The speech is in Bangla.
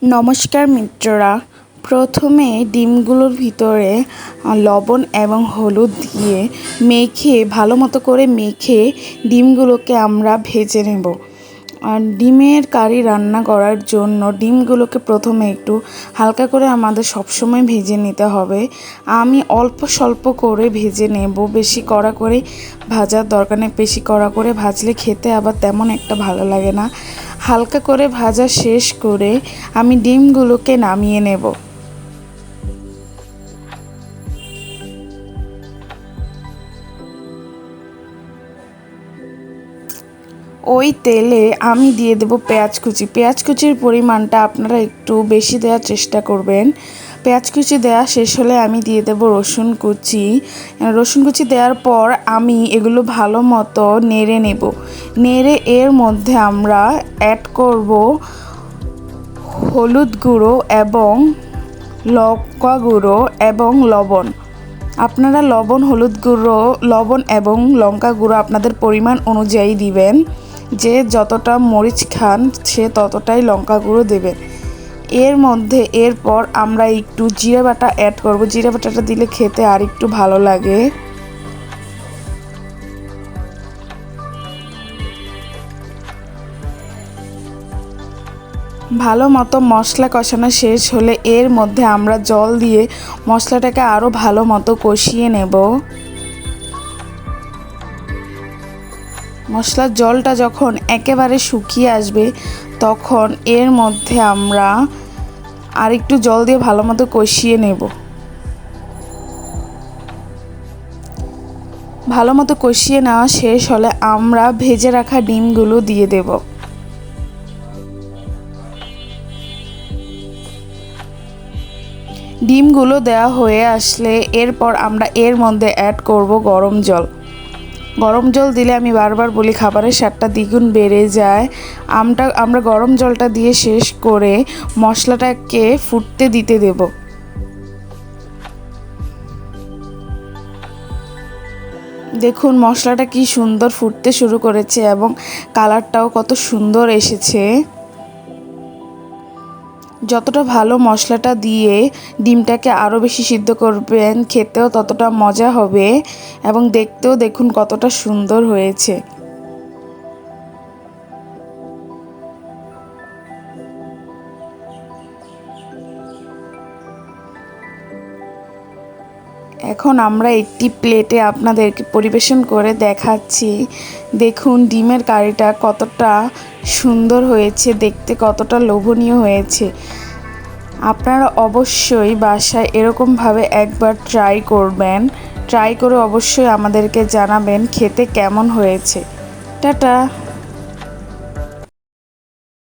নমস্কার মিত্ররা, প্রথমে ডিমগুলোর ভিতরে লবণ এবং হলুদ দিয়ে ভালো মতো করে মেখে ডিমগুলোকে আমরা ভেজে নেব। আর ডিমের কারি রান্না করার জন্য ডিমগুলোকে প্রথমে একটু হালকা করে আমাদের সবসময় ভেজে নিতে হবে। আমি অল্প স্বল্প করে ভেজে নেব, বেশি কড়া করে ভাজার দরকার নেই। বেশি কড়া করে ভাজলে খেতে আবার তেমন একটা ভালো লাগে না। হালকা করে ভাজা শেষ করে আমি ডিমগুলোকে নামিয়ে নেব। ওই তেলে আমি দিয়ে দেব পেঁয়াজ কুচি। পেঁয়াজ কুচির পরিমাণটা আপনারা একটু বেশি দেওয়ার চেষ্টা করবেন। পেঁয়াজ কুচি দেওয়া শেষ হলে আমি দিয়ে দেব রসুন কুচি। রসুন কুচি দেওয়ার পর আমি এগুলো ভালো মতো নেড়ে নেব। নেড়ে এর মধ্যে আমরা অ্যাড করব হলুদ গুঁড়ো এবং লঙ্কা গুঁড়ো এবং লবণ। আপনারা লবণ এবং লঙ্কা গুঁড়ো আপনাদের পরিমাণ অনুযায়ী দিবেন। যে যতটা মরিচ খান সে ততটাই লঙ্কা গুঁড়ো দেবেন। এরপর আমরা একটু জিরে বাটা অ্যাড করব। জিরে বাটাটা দিলে খেতে আর একটু ভালো লাগে। ভালো মতো মশলা কষানো শেষ হলে এর মধ্যে আমরা জল দিয়ে মশলাটাকে আরও ভালো মতো কষিয়ে নেব। মশলার জলটা যখন একেবারে শুকিয়ে আসবে তখন এর মধ্যে আমরা আর একটু জল দিয়ে ভালো মতো কষিয়ে নেব। ভালো মতো কষিয়ে নেওয়া শেষ হলে আমরা ভেজে রাখা ডিমগুলো দিয়ে দেব। ডিমগুলো দেওয়া হয়ে আসলে এরপর আমরা এর মধ্যে অ্যাড করব গরম জল। গরম জল দিলে আমি বারবার বলি খাবারের স্বাদটা দ্বিগুণ বেড়ে যায়। আমরা গরম জলটা দিয়ে শেষ করে মশলাটাকে ফুটতে দিতে দেব। দেখুন মশলাটা কি সুন্দর ফুটতে শুরু করেছে এবং কালারটাও কত সুন্দর এসেছে। যতটা ভালো মশলাটা দিয়ে ডিমটাকে আরও বেশি সিদ্ধ করবেন, খেতেও ততটা মজা হবে এবং দেখতেও দেখুন কতটা সুন্দর হয়েছে। এখন আমরা একটি প্লেটে আপনাদেরকে পরিবেশন করে দেখাচ্ছি। দেখুন ডিমের কারিটা কতটা সুন্দর হয়েছে, দেখতে কতটা লোভনীয় হয়েছে। আপনারা অবশ্যই বাসায় এরকমভাবে একবার ট্রাই করবেন। ট্রাই করে অবশ্যই আমাদেরকে জানাবেন খেতে কেমন হয়েছে। টাটা।